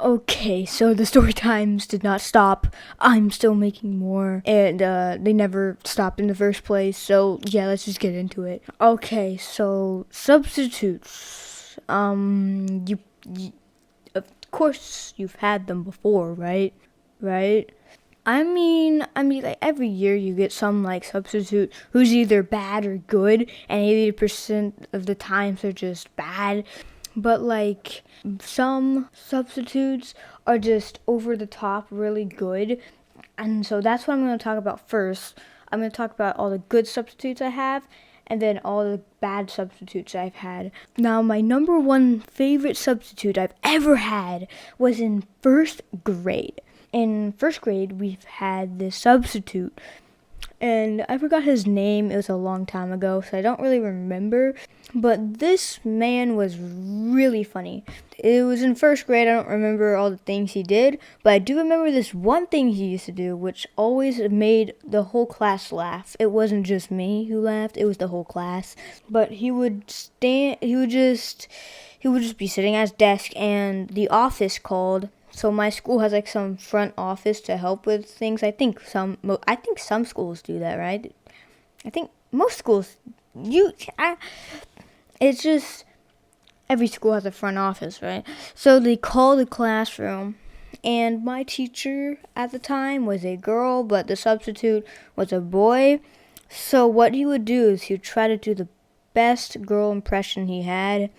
Okay, so the story times did not stop. I'm still making more, and they never stopped in the first place. So yeah, let's just get into it. Okay, so substitutes. You of course you've had them before, right? Right? Like every year you get some like substitute who's either bad or good, and 80% of the times they're just bad. But like some substitutes are just over the top really good, and so that's what I'm going to talk about first. I'm going to talk about all the good substitutes I have, and then all the bad substitutes I've had. Now, my number one favorite substitute I've ever had was in first grade. In first grade, we've had this substitute, and I forgot his name. It was a long time ago, so I don't really remember. But this man was really funny. It was in first grade. I don't remember all the things he did, but I do remember this one thing he used to do, which always made the whole class laugh. It wasn't just me who laughed, it was the whole class. But he would just be sitting at his desk, and the office called. So my school has like some front office to help with things. I think some schools do that, right? I think most schools it's just every school has a front office, right? So they call the classroom, and my teacher at the time was a girl, but the substitute was a boy. So what he would do is he would try to do the best girl impression he had,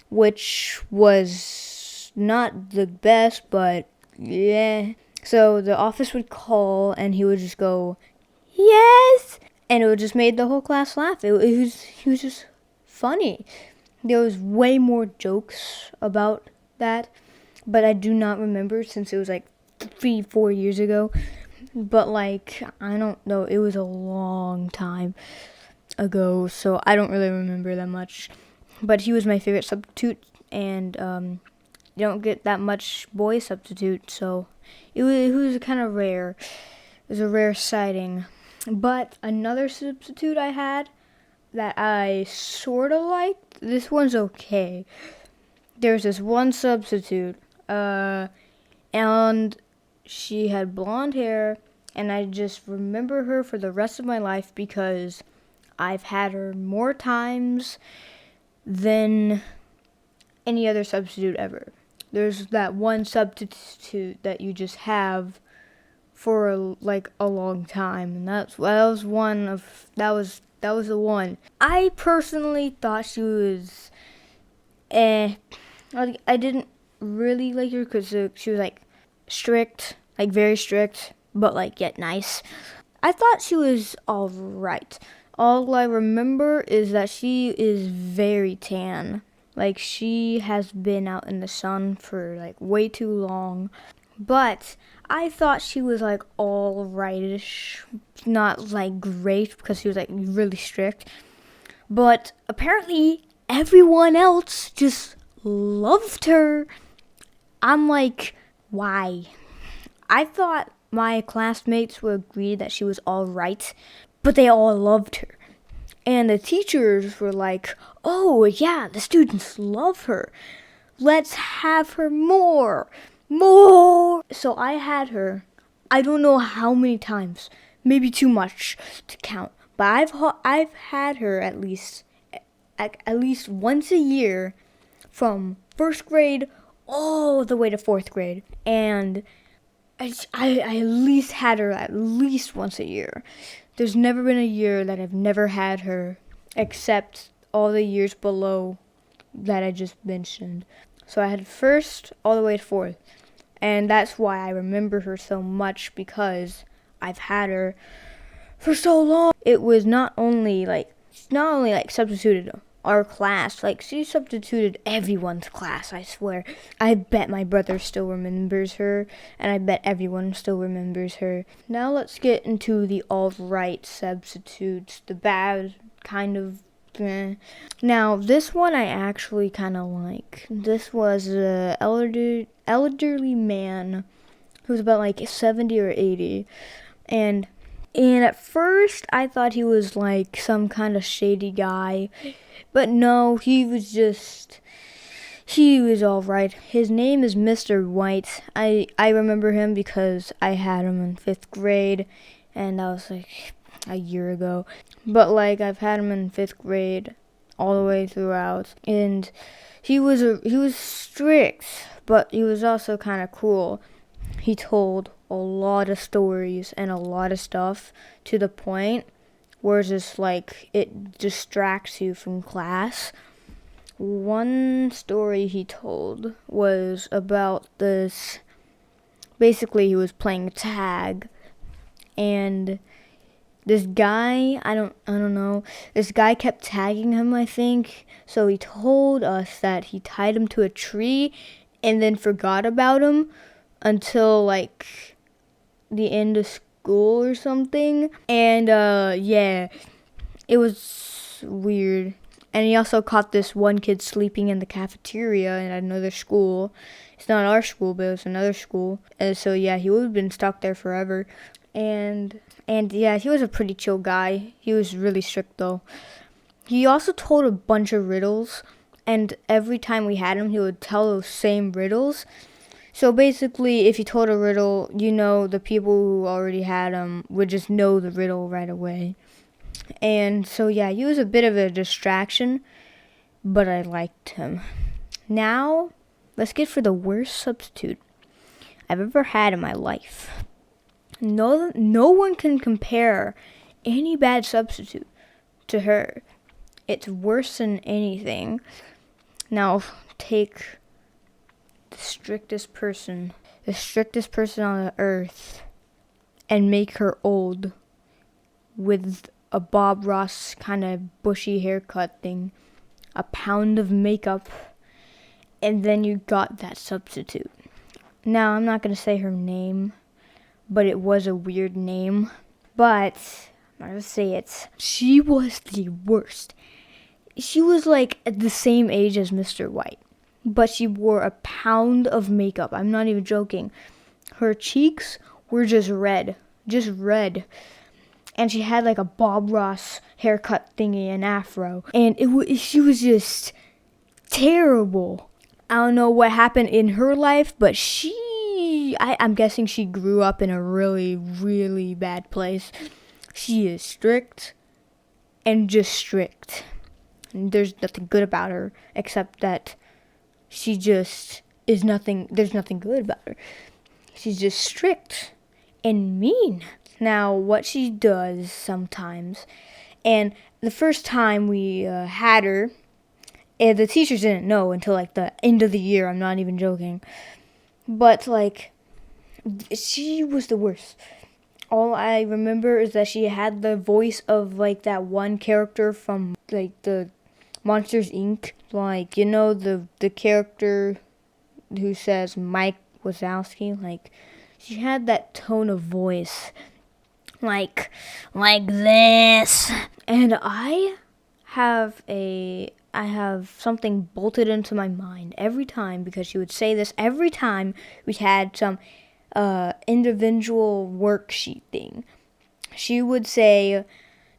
which was not the best, but yeah. So the office would call, and he would just go, "Yes!" And it would just made the whole class laugh. He was just funny. There was way more jokes about that, but I do not remember since it was like 3-4 years ago. But like, I don't know, it was a long time ago, so I don't really remember that much. But he was my favorite substitute, and you don't get that much boy substitute, so it was kind of rare. It was a rare sighting. But another substitute I had that I sort of liked, this one's okay. There's this one substitute, and she had blonde hair, and I just remember her for the rest of my life because I've had her more times than any other substitute ever. There's that one substitute that you just have for a long time, and that was the one. I personally thought she was I didn't really like her because she was like strict, like very strict, but like yet nice. I thought she was alright. All I remember is that she is very tan. Like, she has been out in the sun for like way too long. But I thought she was like alrightish, not like great because she was like really strict. But apparently everyone else just loved her. I'm like, why? I thought my classmates would agree that she was alright, but they all loved her. And the teachers were like, oh yeah, the students love her. Let's have her more. So I had her, I don't know how many times, maybe too much to count, but I've had her at least once a year from first grade all the way to fourth grade, and I at least had her at least once a year. There's never been a year that I've never had her, except all the years below that I just mentioned. So I had first all the way to fourth. And that's why I remember her so much, because I've had her for so long. It was not only like substituted our class, like she substituted everyone's class, I swear. I bet my brother still remembers her, and I bet everyone still remembers her. Now let's get into the alright substitutes, the bad kind of. Now, this one I actually kind of like. This was an elderly man who was about like 70 or 80. And at first I thought he was like some kind of shady guy. But no, he was just He was alright. His name is Mr. White. I remember him because I had him in 5th grade, and that was like a year ago. But like I've had him in 5th grade all the way throughout, and he was strict, but he was also kind of cool. He told a lot of stories and a lot of stuff to the point where it's just like it distracts you from class. One story he told was about this. Basically, he was playing tag, and this guy, I don't know, this guy kept tagging him, I think. So he told us that he tied him to a tree and then forgot about him until like the end of school or something. And yeah, it was weird. And he also caught this one kid sleeping in the cafeteria in another school. It's not our school, but it was another school. And so yeah, he would have been stuck there forever. And yeah, he was a pretty chill guy. He was really strict though. He also told a bunch of riddles, and every time we had him, he would tell those same riddles. So basically, if he told a riddle, the people who already had him would just know the riddle right away. And so yeah, he was a bit of a distraction, but I liked him. Now, let's get for the worst substitute I've ever had in my life. No one can compare any bad substitute to her. It's worse than anything. Now, take the strictest person on the earth, and make her old with a Bob Ross kind of bushy haircut thing, a pound of makeup, and then you got that substitute. Now, I'm not going to say her name, but it was a weird name. But I'm going to say it. She was the worst. She was like at the same age as Mr. White, but she wore a pound of makeup. I'm not even joking. Her cheeks were just red. And she had like a Bob Ross haircut thingy, an afro. And she was just terrible. I don't know what happened in her life, but I'm guessing she grew up in a really, really bad place. She is strict and just strict. And there's nothing good about her except that she just is nothing. There's nothing good about her. She's just strict and mean. Now, what she does sometimes, and the first time we had her, the teachers didn't know until like the end of the year. I'm not even joking. But like, she was the worst. All I remember is that she had the voice of like that one character from like the Monsters Inc. Like, the character who says Mike Wazowski. Like, she had that tone of voice. Like this. And I have something bolted into my mind every time, because she would say this every time we had some individual worksheet thing. She would say,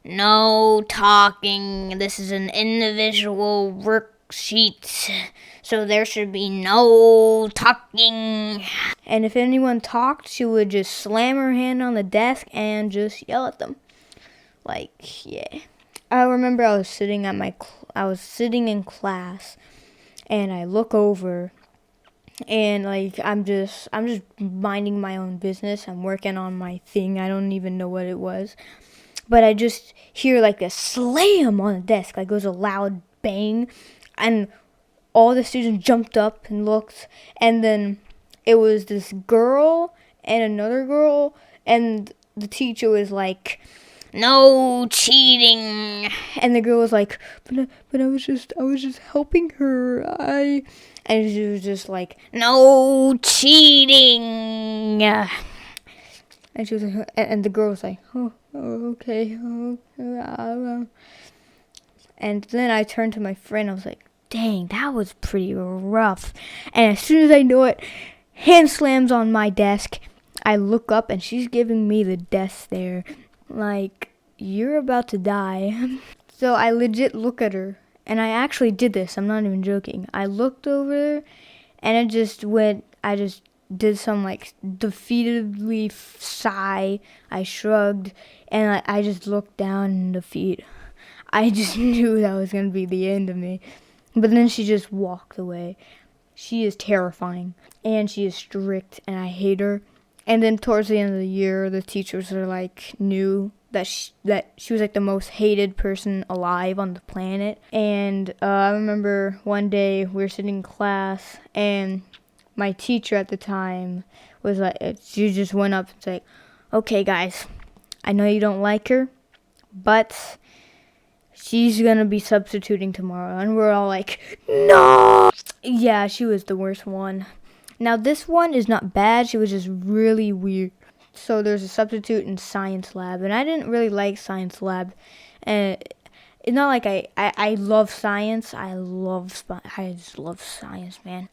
"No talking. This is an individual worksheet, so there should be no talking." And if anyone talked, she would just slam her hand on the desk and just yell at them. Like, yeah. I remember I was sitting in class, and I look over, and like I'm just minding my own business. I'm working on my thing. I don't even know what it was, but I just hear like a slam on the desk. Like it was a loud bang, and all the students jumped up and looked, and then it was this girl and another girl, and the teacher was like, "No cheating." And the girl was like, but I was just helping her. And she was just like, "No cheating." And she was like, and the girl was like, "Oh okay. And then I turned to my friend. I was like, "Dang, that was pretty rough." And as soon as I know it, hand slams on my desk. I look up, and she's giving me the death stare. Like, "You're about to die." So I legit look at her, And I actually did this. I'm not even joking. I looked over and it just went, I just did some like defeatedly sigh. I shrugged and I just looked down in defeat. I just knew that was going to be the end of me. But then she just walked away. She is terrifying and she is strict and I hate her. And then towards the end of the year, the teachers are like knew that she was like the most hated person alive on the planet. And I remember one day we were sitting in class and my teacher at the time was like, she just went up and said, "Okay, guys, I know you don't like her, but she's gonna be substituting tomorrow." And we're all like, "No!" Yeah, she was the worst one. Now this one is not bad. She was just really weird. So there's a substitute in science lab, and I didn't really like science lab. And it's not like I love science. I just love science, man.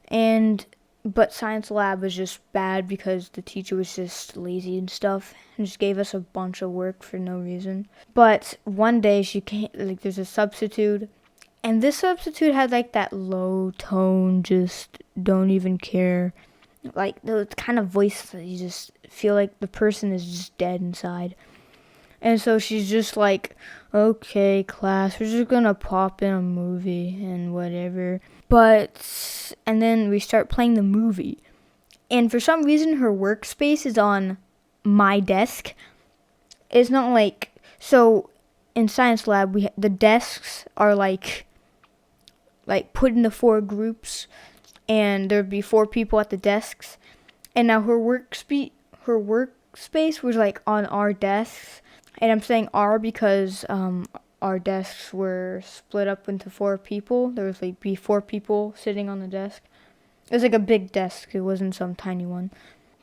But science lab was just bad because the teacher was just lazy and stuff and just gave us a bunch of work for no reason. But one day she came, like there's a substitute, and this substitute had like that low tone, just don't even care. Like the kind of voice that you just feel like the person is just dead inside. And so she's just like, "Okay, class, we're just gonna pop in a movie and whatever." And then we start playing the movie. And for some reason, her workspace is on my desk. It's not like, so in science lab, the desks are like put into 4 groups. And there'd be 4 people at the desks. And now her workspace was like on our desks. And I'm saying our because our desks were split up into 4 people. There was like 4 people sitting on the desk. It was like a big desk. It wasn't some tiny one.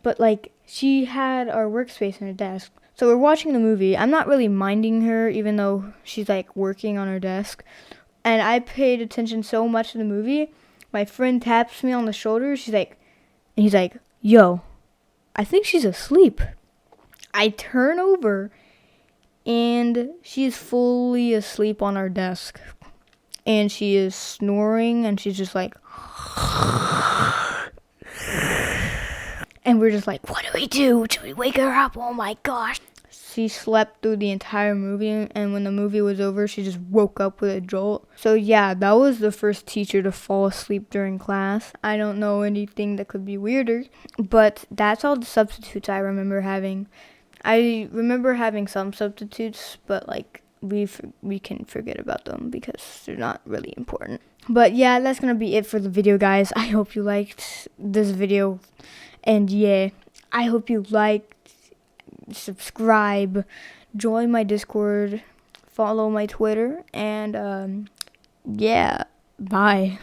But like she had our workspace in her desk. So we're watching the movie. I'm not really minding her even though she's like working on her desk. And I paid attention so much to the movie. My friend taps me on the shoulder. He's like, "Yo, I think she's asleep." I turn over and she's fully asleep on our desk. And she is snoring and she's just like, and we're just like, "What do we do? Should we wake her up? Oh my gosh." She slept through the entire movie, and when the movie was over, she just woke up with a jolt. So yeah, that was the first teacher to fall asleep during class. I don't know anything that could be weirder, but that's all the substitutes I remember having. I remember having some substitutes, but like we can forget about them because they're not really important. But yeah, that's gonna be it for the video, guys. I hope you liked this video, and yeah, I hope you liked. Subscribe, join my Discord, follow my Twitter, and yeah, bye.